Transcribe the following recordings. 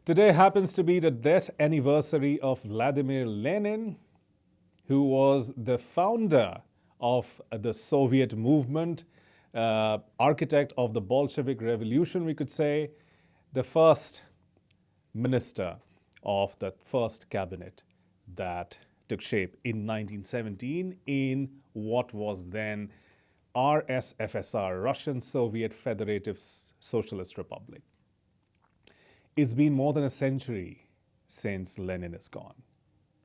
Today happens to be the death anniversary of Vladimir Lenin, who was the founder of the Soviet movement, architect of the Bolshevik Revolution, we could say, the first minister of the first cabinet that took shape in 1917 in what was then RSFSR, Russian Soviet Federative Socialist Republic. It's been more than a century since Lenin is gone.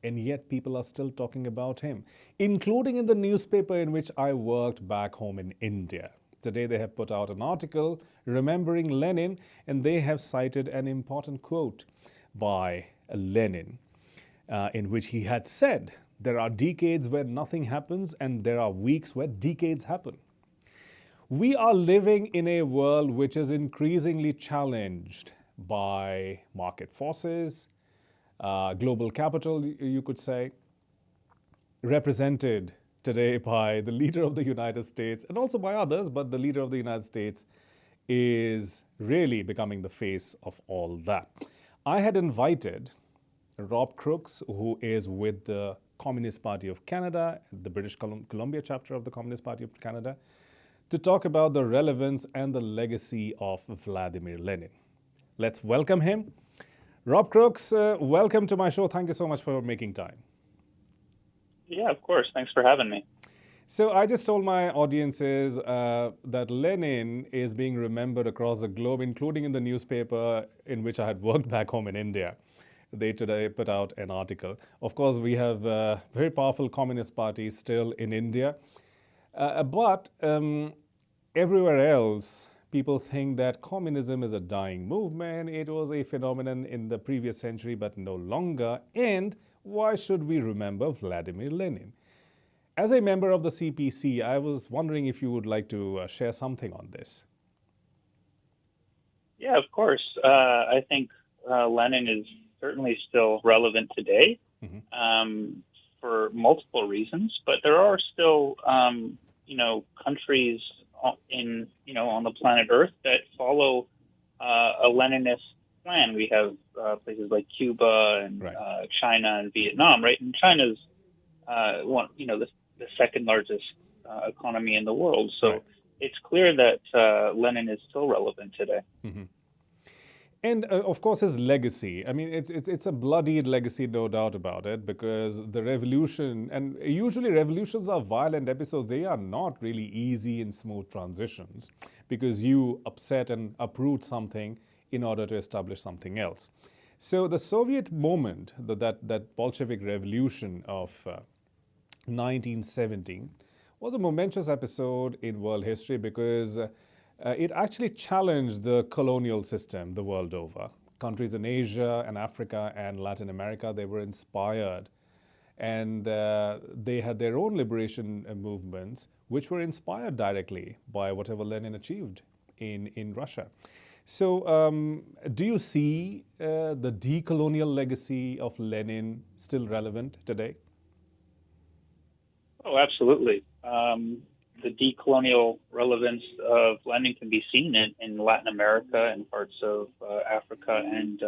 And yet people are still talking about him, including in the newspaper in which I worked back home in India. Today they have put out an article remembering Lenin, and they have cited an important quote by Lenin in which he had said, "There are decades where nothing happens and there are weeks where decades happen." We are living in a world which is increasingly challenged by market forces, global capital, you could say, represented today by the leader of the United States and also by others, but the leader of the United States is really becoming the face of all that. I had invited Rob Crooks, who is with the Communist Party of Canada, the British Columbia chapter of the Communist Party of Canada, to talk about the relevance and the legacy of Vladimir Lenin. Let's welcome him. Rob Crooks, welcome to my show. Thank you so much for making time. Yeah, of course. Thanks for having me. So I just told my audiences that Lenin is being remembered across the globe, including in the newspaper in which I had worked back home in India. They today put out an article. Of course, we have very powerful communist parties still in India. But everywhere else, people think that communism is a dying movement. It was a phenomenon in the previous century, but no longer. And why should we remember Vladimir Lenin? As a member of the CPC, I was wondering if you would like to share something on this. Yeah, of course. I think Lenin is certainly still relevant today for multiple reasons, but there are still, countries on the planet Earth that follow a Leninist plan. We have places like Cuba and China and Vietnam, right? And China's the second largest economy in the world. So it's clear that Lenin is still relevant today. Mm-hmm. And of course, his legacy. I mean, it's a bloodied legacy, no doubt about it, because the revolution, and usually revolutions are violent episodes. They are not really easy and smooth transitions because you upset and uproot something in order to establish something else. So the Soviet moment, that Bolshevik revolution of 1917, was a momentous episode in world history because it actually challenged the colonial system the world over. Countries in Asia and Africa and Latin America, they were inspired. And they had their own liberation movements, which were inspired directly by whatever Lenin achieved in Russia. So do you see the decolonial legacy of Lenin still relevant today? Oh, absolutely. The decolonial relevance of Lenin can be seen in Latin America and parts of Africa and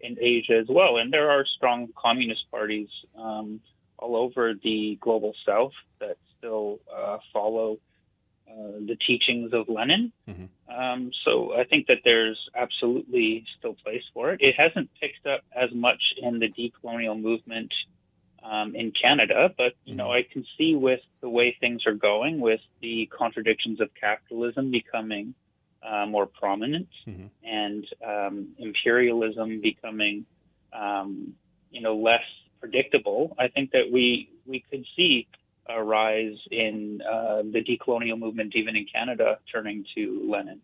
in Asia as well. And there are strong communist parties all over the global South that still follow the teachings of Lenin. Mm-hmm. So I think that there's absolutely still place for it. It hasn't picked up as much in the decolonial movement in Canada, but I can see with the way things are going, with the contradictions of capitalism becoming more prominent, and imperialism becoming less predictable. I think that we could see a rise in the decolonial movement, even in Canada, turning to Lenin.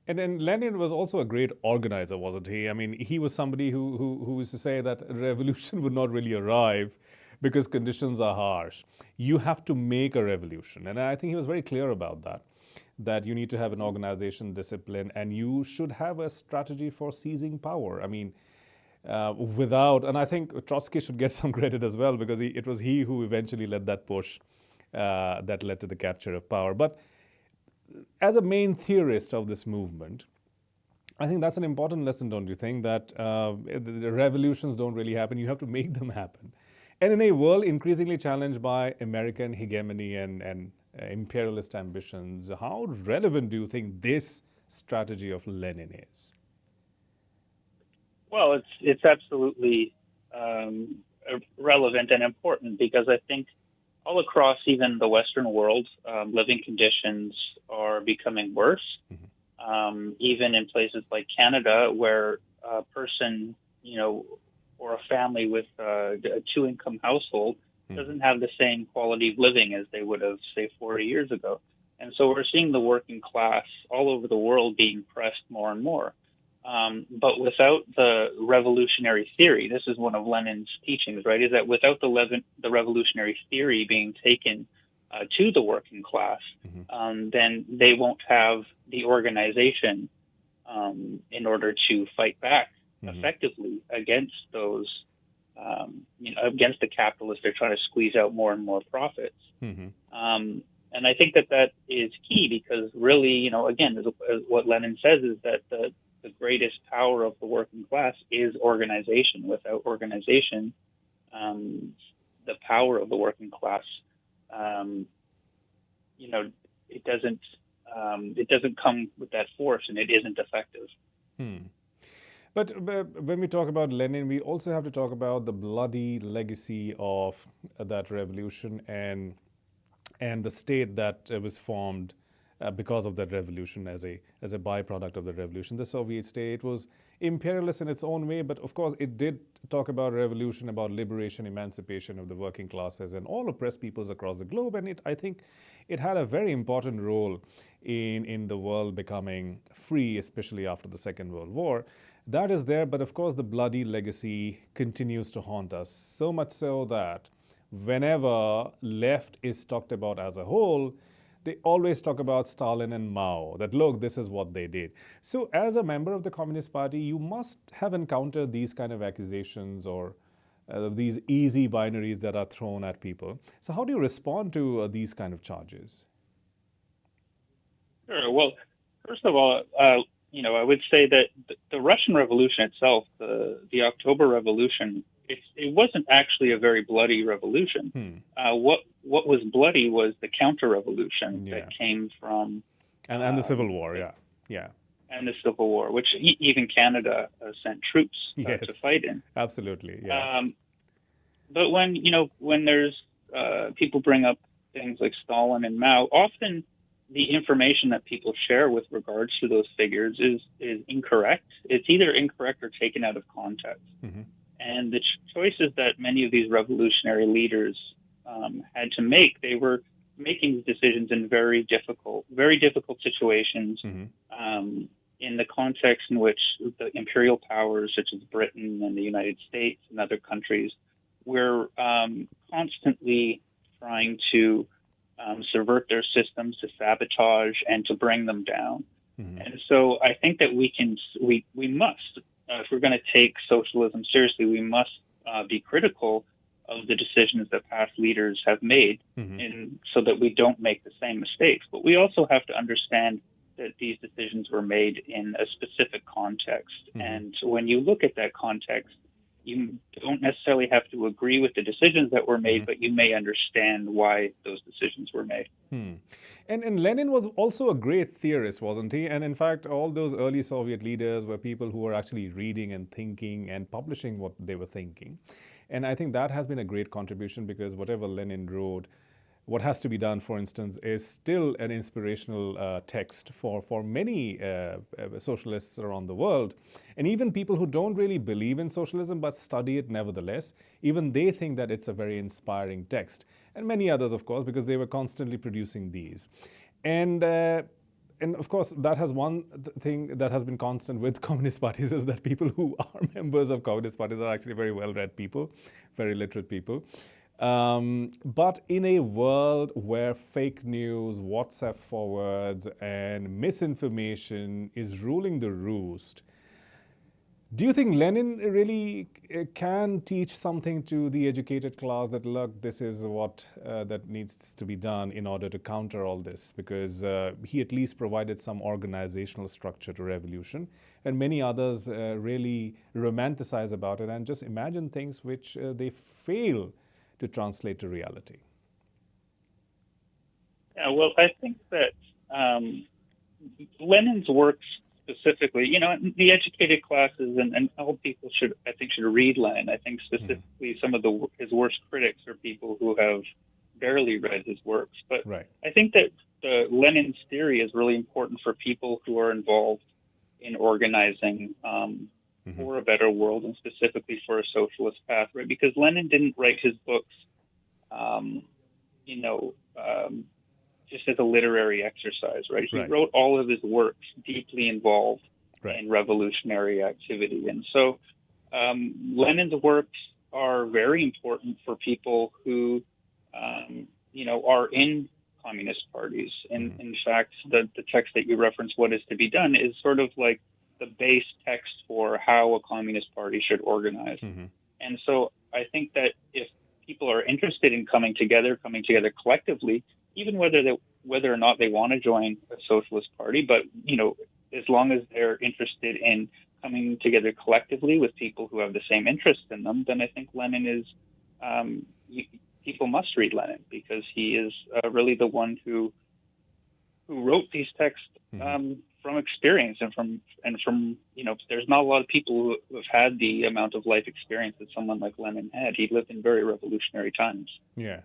And then Lenin was also a great organizer, wasn't he? I mean, he was somebody who used to say that revolution would not really arrive because conditions are harsh. You have to make a revolution. And I think he was very clear about that you need to have an organization, discipline, and you should have a strategy for seizing power. I mean, and I think Trotsky should get some credit as well because it was he who eventually led that push that led to the capture of power. But as a main theorist of this movement, I think that's an important lesson, don't you think? That the revolutions don't really happen, you have to make them happen. And in a world increasingly challenged by American hegemony and imperialist ambitions, how relevant do you think this strategy of Lenin is? Well, it's absolutely relevant and important because I think all across even the Western world, living conditions are becoming worse. Even in places like Canada, where a person, or a family with a two-income household doesn't have the same quality of living as they would have, say, 40 years ago. And so we're seeing the working class all over the world being pressed more and more. But without the revolutionary theory, this is one of Lenin's teachings, right? Is that without the revolutionary theory being taken to the working class, then they won't have the organization in order to fight back effectively against those, against the capitalists. They're trying to squeeze out more and more profits. And I think that is key because really, again, as what Lenin says is that the greatest power of the working class is organization. Without organization, the power of the working class, it doesn't come with that force, and it isn't effective. But when we talk about Lenin, we also have to talk about the bloody legacy of that revolution and the state that was formed because of that revolution as a byproduct of the revolution. The Soviet state was imperialist in its own way, but of course it did talk about revolution, about liberation, emancipation of the working classes and all oppressed peoples across the globe. And I think it had a very important role in the world becoming free, especially after the Second World War. That is there, but of course the bloody legacy continues to haunt us, so much so that whenever left is talked about as a whole, they always talk about Stalin and Mao, that look, this is what they did. So as a member of the Communist Party, you must have encountered these kind of accusations or these easy binaries that are thrown at people. So how do you respond to these kind of charges? Sure. Well, first of all, I would say that the Russian Revolution itself, the October Revolution, it wasn't actually a very bloody revolution. What was bloody was the counter-revolution that came from and the Civil War, yeah, and the Civil War, which even Canada sent troops to fight in. Absolutely, yeah. But when there's people bring up things like Stalin and Mao, often the information that people share with regards to those figures is incorrect. It's either incorrect or taken out of context. And the choices that many of these revolutionary leaders had to make, they were making decisions in very difficult situations in the context in which the imperial powers such as Britain and the United States and other countries were constantly trying to subvert their systems, to sabotage and to bring them down. And so I think that we must, if we're going to take socialism seriously, we must be critical of the decisions that past leaders have made, so that we don't make the same mistakes. But we also have to understand that these decisions were made in a specific context. And when you look at that context, you don't necessarily have to agree with the decisions that were made, but you may understand why those decisions were made. And Lenin was also a great theorist, wasn't he? And in fact, all those early Soviet leaders were people who were actually reading and thinking and publishing what they were thinking. And I think that has been a great contribution because whatever Lenin wrote, what has to be done, for instance, is still an inspirational text for many socialists around the world. And even people who don't really believe in socialism but study it nevertheless, even they think that it's a very inspiring text. And many others, of course, because they were constantly producing these. And of course, that has one thing that has been constant with communist parties is that people who are members of communist parties are actually very well-read people, very literate people. But in a world where fake news, WhatsApp forwards, and misinformation is ruling the roost, Do you think Lenin really can teach something to the educated class that, look, this is what that needs to be done in order to counter all this? Because he at least provided some organizational structure to revolution, and many others really romanticize about it and just imagine things which they fail to translate to reality. Yeah, well, I think that Lenin's works specifically, the educated classes and all people I think, should read Lenin. I think specifically some of his worst critics are people who have barely read his works. But Right. I think that Lenin's theory is really important for people who are involved in organizing for a better world, and specifically for a socialist path, right? Because Lenin didn't write his books, um, you know, just as a literary exercise, right? He Right. wrote all of his works deeply involved Right. in revolutionary activity. And so Lenin's works are very important for people who, are in communist parties. And in fact, the text that you referenced, What is to be Done, is sort of like the base text for how a communist party should organize. And so I think that if people are interested in coming together collectively, even whether or not they want to join a socialist party, but as long as they're interested in coming together collectively with people who have the same interests in them, then I think Lenin is people must read Lenin, because he is really the one who wrote these texts from experience and from there's not a lot of people who have had the amount of life experience that someone like Lenin had. He lived in very revolutionary times. Yeah.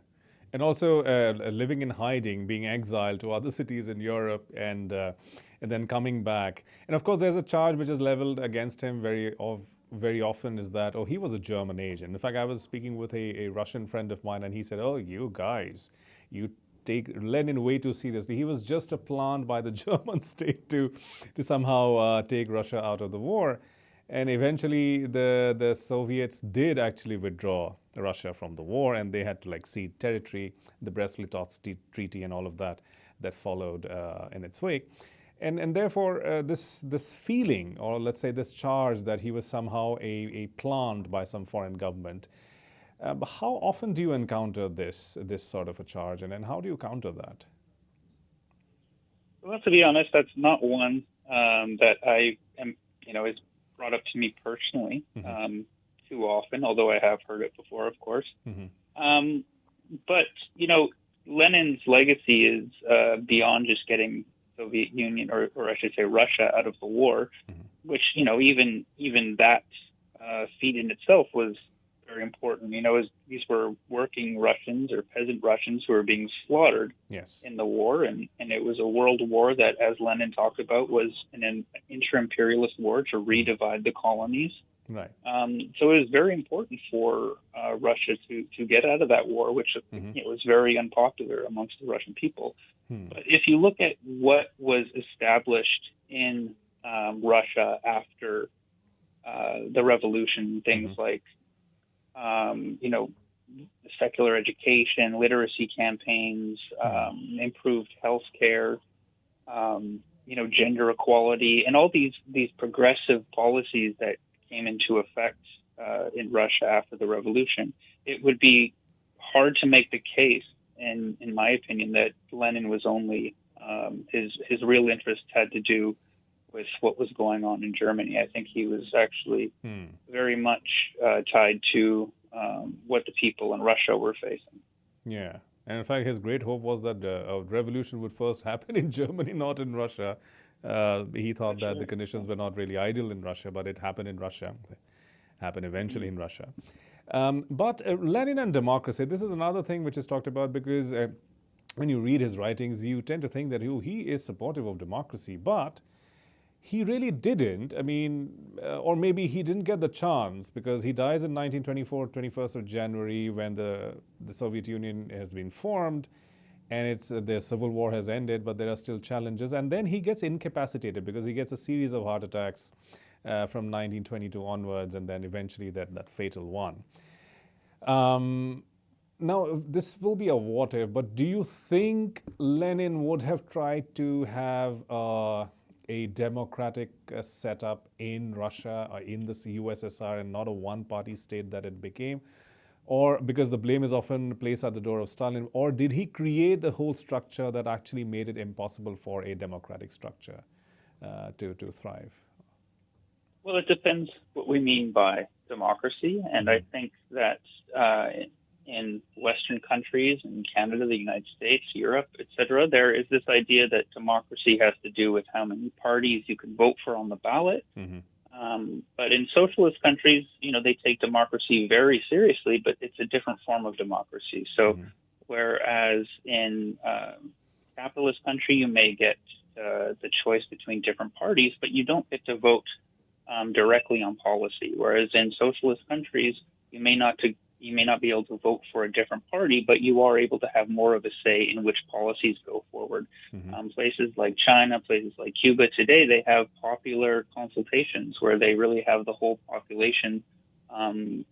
And also living in hiding, being exiled to other cities in Europe, and then coming back. And of course, there's a charge which is leveled against him very often, is that, oh, he was a German agent. In fact, I was speaking with a Russian friend of mine, and he said, oh, you guys, you take Lenin way too seriously. He was just a plant by the German state to somehow take Russia out of the war. And eventually, the Soviets did actually withdraw Russia from the war, and they had to cede territory, the Brest-Litovsk Treaty, and all of that followed in its wake. And therefore, this feeling, or let's say this charge, that he was somehow a plant by some foreign government. How often do you encounter this sort of a charge, and how do you counter that? Well, to be honest, that's not one that I am, is brought up to me personally too often, although I have heard it before, of course. But, Lenin's legacy is beyond just getting Soviet Union, or I should say Russia, out of the war, which, even that feat in itself was very important. As these were working Russians or peasant Russians who were being slaughtered in the war, and it was a world war that, as Lenin talked about, was an inter-imperialist war to redivide the colonies. Right. So it was very important for Russia to get out of that war, which was very unpopular amongst the Russian people. But if you look at what was established in Russia after the revolution, things like secular education, literacy campaigns, improved health care, gender equality, and all these progressive policies that came into effect in Russia after the revolution, it would be hard to make the case, in my opinion, that Lenin was only his real interest had to do with what was going on in Germany. I think he was actually very much tied to what the people in Russia were facing. Yeah. And in fact, his great hope was that a revolution would first happen in Germany, not in Russia. He thought that the conditions were not really ideal in Russia, but it happened in Russia. It happened eventually in Russia. But Lenin and democracy, this is another thing which is talked about, because when you read his writings, you tend to think that he is supportive of democracy, but he really didn't. I mean, or maybe he didn't get the chance, because he dies in 1924, 21st of January, when the Soviet Union has been formed, and the civil war has ended, but there are still challenges. And then he gets incapacitated, because he gets a series of heart attacks from 1922 onwards, and then eventually that fatal one. Now, this will be a what if, but do you think Lenin would have tried to have a democratic setup in Russia or in the USSR and not a one-party state that it became? Or because the blame is often placed at the door of Stalin, or did he create the whole structure that actually made it impossible for a democratic structure to thrive? Well, it depends what we mean by democracy. And I think that in Western countries, in Canada, the United States, Europe, etc., there is this idea that democracy has to do with how many parties you can vote for on the ballot. But in socialist countries, they take democracy very seriously, but it's a different form of democracy. So whereas in capitalist country, you may get the choice between different parties, but you don't get to vote directly on policy. Whereas in socialist countries, you may not be able to vote for a different party, but you are able to have more of a say in which policies go forward. Places like China, places like Cuba today, they have popular consultations where they really have the whole population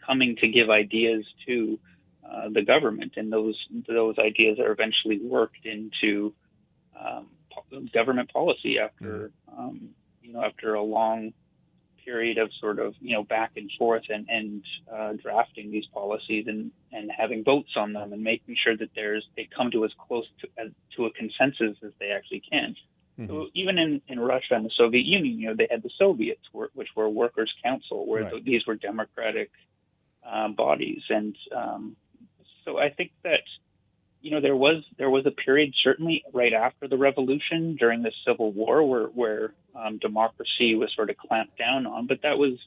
coming to give ideas to the government, and those ideas are eventually worked into government policy after after a long period of sort of back and forth and drafting these policies and having votes on them and making sure that they come to as close to a consensus as they actually can. So even in Russia and the Soviet Union, they had the Soviets, which were workers' council, where these were democratic bodies, and so I think that there was a period, certainly right after the revolution, during the Civil War, where democracy was sort of clamped down on, but that was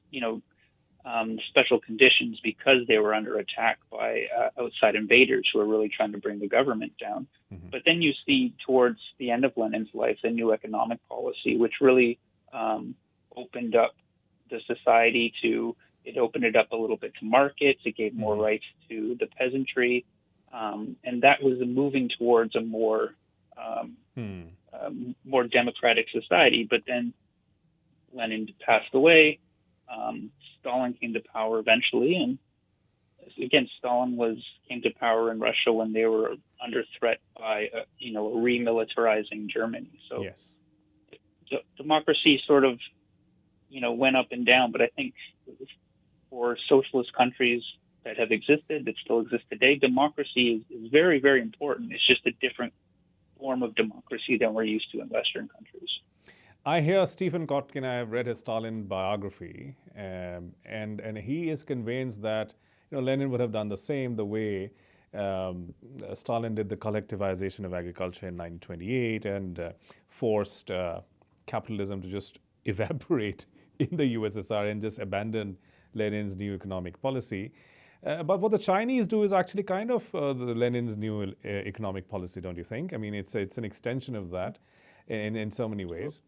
special conditions because they were under attack by outside invaders who were really trying to bring the government down. But then you see towards the end of Lenin's life a new economic policy, which really opened up the society it opened it up a little bit to markets. It gave more rights to the peasantry. And that was moving towards a more democratic society. But then Lenin passed away. Stalin came to power eventually, and again, Stalin came to power in Russia when they were under threat by a remilitarizing Germany. So democracy sort of went up and down. But I think for socialist countries that have existed, that still exist today, democracy is very, very important. It's just a different form of democracy than we're used to in Western countries. I hear Stephen Kotkin. I have read his Stalin biography, and he is convinced that Lenin would have done the same the way Stalin did the collectivization of agriculture in 1928 and forced capitalism to just evaporate in the USSR and just abandon Lenin's new economic policy. But what the Chinese do is actually kind of Lenin's new economic policy, don't you think? I mean, it's an extension of that in so many ways.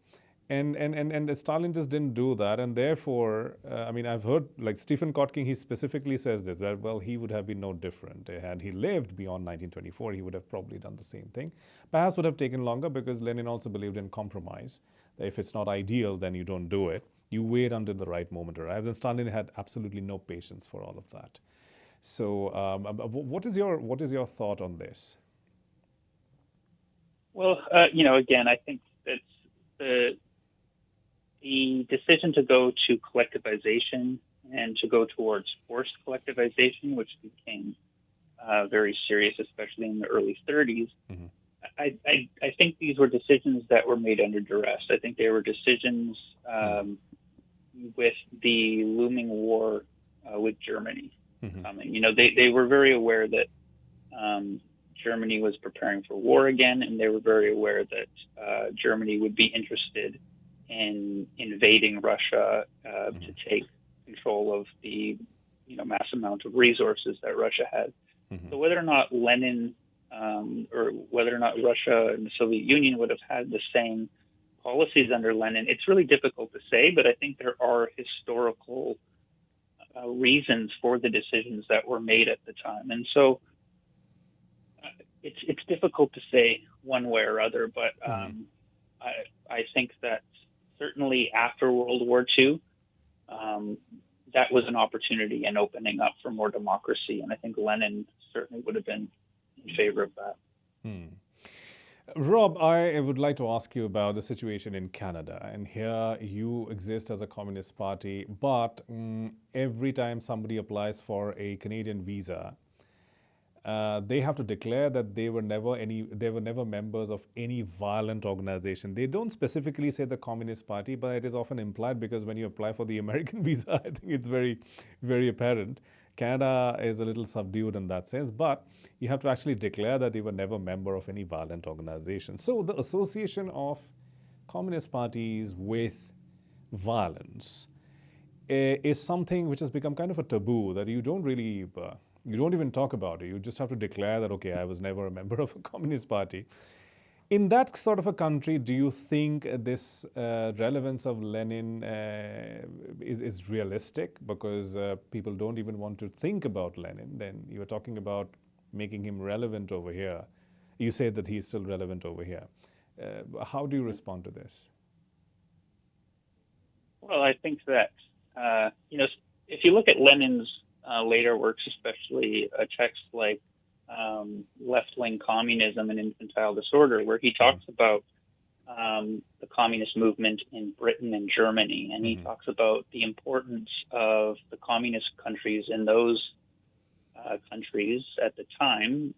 And Stalin just didn't do that, and therefore, I mean, I've heard, like Stephen Kotkin, he specifically says this, that, well, he would have been no different. Had he lived beyond 1924, he would have probably done the same thing. Perhaps would have taken longer because Lenin also believed in compromise. That if it's not ideal, then you don't do it. You wait until the right moment arrives. And Stalin had absolutely no patience for all of that. So what is your thought on this? Well, again, I think that the decision to go to collectivization and to go towards forced collectivization, which became very serious, especially in the early 30s, I think these were decisions that were made under duress. I think they were decisions with the looming war with Germany coming. They were very aware that Germany was preparing for war again, and they were very aware that Germany would be interested in invading Russia to take control of the mass amount of resources that Russia had. So whether or not Lenin or whether or not Russia and the Soviet Union would have had the same policies under Lenin, it's really difficult to say, but I think there are historical reasons for the decisions that were made at the time. And so it's difficult to say one way or other, but I think that certainly after World War II, that was an opportunity in opening up for more democracy. And I think Lenin certainly would have been in favor of that. Rob, I would like to ask you about the situation in Canada. And here you exist as a Communist Party, but every time somebody applies for a Canadian visa, they have to declare that they were never members of any violent organization. They don't specifically say the Communist Party, but it is often implied because when you apply for the American visa, I think it's very apparent. Canada is a little subdued in that sense, but you have to actually declare that they were never member of any violent organization. So the association of communist parties with violence is something which has become kind of a taboo that you don't even talk about it. You just have to declare that, okay, I was never a member of a communist party. In that sort of a country, do you think this relevance of Lenin is realistic? Because people don't even want to think about Lenin. Then you were talking about making him relevant over here. You say that he is still relevant over here. How do you respond to this? Well, I think that if you look at Lenin's later works, especially texts like Left-Wing Communism and Infantile Disorder, where he talks about the communist movement in Britain and Germany, and he talks about the importance of the communist countries in those countries at the time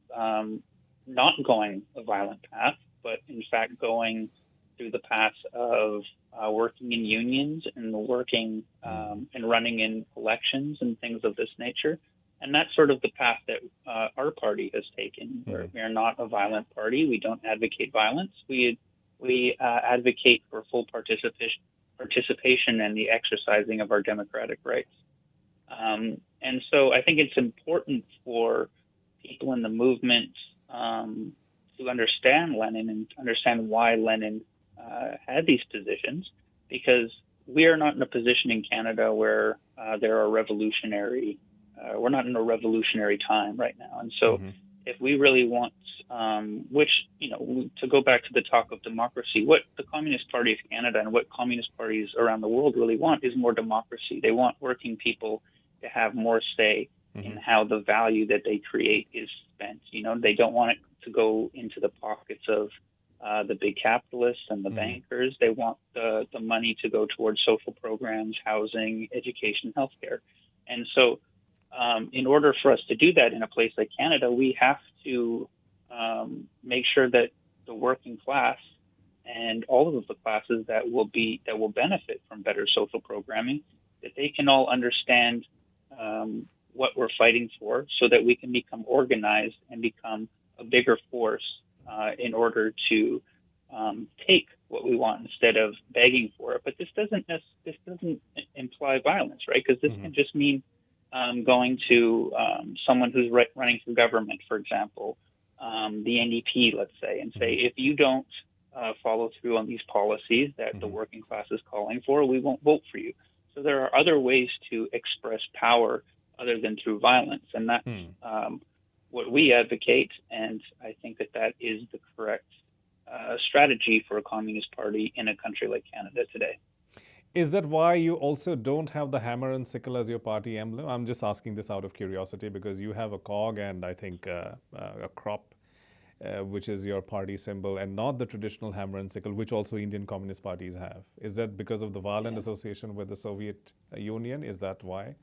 not going a violent path, but in fact going through the path of working in unions and working and running in elections and things of this nature. And that's sort of the path that our party has taken. We are not a violent party. We don't advocate violence. We advocate for full participation and the exercising of our democratic rights. And so I think it's important for people in the movement to understand Lenin and to understand why Lenin had these positions, because we are not in a position in Canada where there are revolutionary. We're not in a revolutionary time right now, and so if we really want, to go back to the talk of democracy, what the Communist Party of Canada and what communist parties around the world really want is more democracy. They want working people to have more say in how the value that they create is spent. They don't want it to go into the pockets of the big capitalists and the bankers. They want the money to go towards social programs, housing, education, healthcare. And so in order for us to do that in a place like Canada, we have to make sure that the working class and all of the classes that will benefit from better social programming, that they can all understand what we're fighting for, so that we can become organized and become a bigger force in order to take what we want instead of begging for it. But this doesn't imply violence, right? Because this can just mean going to someone who's running for government, for example, the NDP, let's say, and say, if you don't follow through on these policies that the working class is calling for, we won't vote for you. So there are other ways to express power other than through violence, and that's what we advocate, and I think that is the correct strategy for a communist party in a country like Canada today. Is that why you also don't have the hammer and sickle as your party emblem? I'm just asking this out of curiosity because you have a cog and I think a crop, which is your party symbol, and not the traditional hammer and sickle, which also Indian communist parties have. Is that because of the violent association with the Soviet Union? Is that why?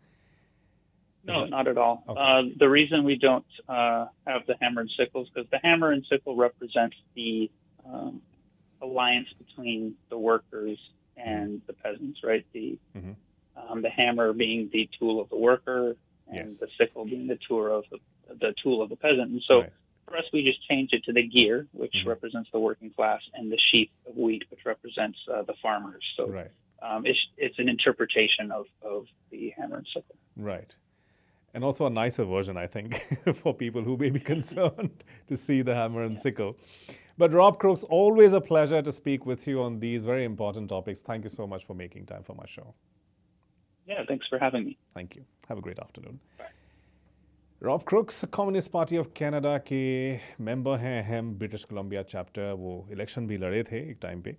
No, not at all. Okay. The reason we don't have the hammer and sickle is because the hammer and sickle represents the alliance between the workers and the peasants, right? The hammer being the tool of the worker, and the sickle being the tool of the peasant. And so for us, we just changed it to the gear, which represents the working class, and the sheaf of wheat, which represents the farmers. So it's an interpretation of the hammer and sickle. Right. And also a nicer version, I think, for people who may be concerned to see the hammer and sickle. But Rob Crooks, always a pleasure to speak with you on these very important topics. Thank you so much for making time for my show. Yeah, thanks for having me. Thank you. Have a great afternoon. Bye. Rob Crooks communist party of Canada के member हैं अहम British Columbia chapter. वो election भी लड़े थे एक time पे.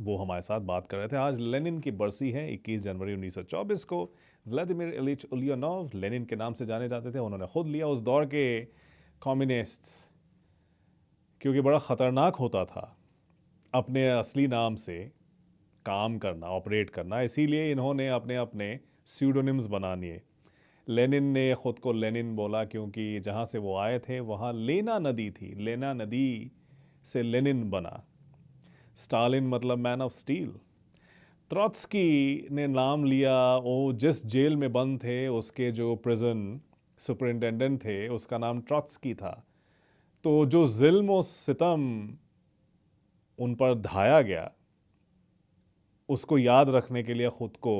वो हमारे साथ बात कर रहे थे. आज लेनिन की बरसी है 21 जनवरी 1924 को. व्लादिमीर इलिच उलियनोव लेनिन के नाम से जाने जाते थे. उन्होंने खुद लिया उस दौर के कम्युनिस्ट्स क्योंकि बड़ा ख़तरनाक होता था अपने असली नाम से काम करना, ऑपरेट करना। इसीलिए इन्होंने अपने अपने स्यूडोनिम्स बना लिए। लेनिन ने ख़ुद को लेनिन बोला क्योंकि जहाँ से वो आए थे वहाँ लेना नदी थी, लेना नदी से लेनिन बना। स्टालिन मतलब मैन ऑफ स्टील। ट्रॉट्स्की ने नाम लिया, वो जिस जेल में बंद थे उसके जो प्रिजन सुपरिटेंडेंट थे उसका नाम ट्रॉट्स्की था। तो जो जुल्म और सितम उन पर ढाया गया उसको याद रखने के लिए खुद को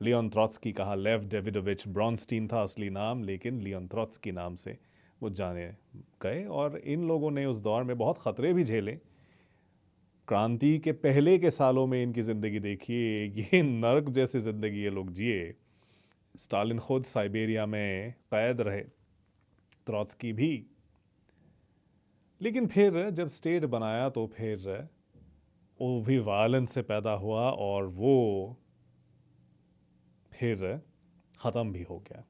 लियोन ट्रॉट्स्की कहा। लेव डेविडोविच ब्रॉन्स्टीन था असली नाम, लेकिन लियोन ट्रॉट्स्की नाम से वो जाने गए। और इन लोगों ने उस दौर में बहुत ख़तरे भी झेले। क्रांति के पहले के सालों में इनकी ज़िंदगी देखिए, ये नर्क जैसी ज़िंदगी ये लोग जिए। स्टालिन खुद साइबेरिया में कैद रहे, ट्रॉट्स्की भी। लेकिन फिर जब स्टेट बनाया तो फिर वो भी वायलेंस से पैदा हुआ और वो फिर ख़त्म भी हो गया।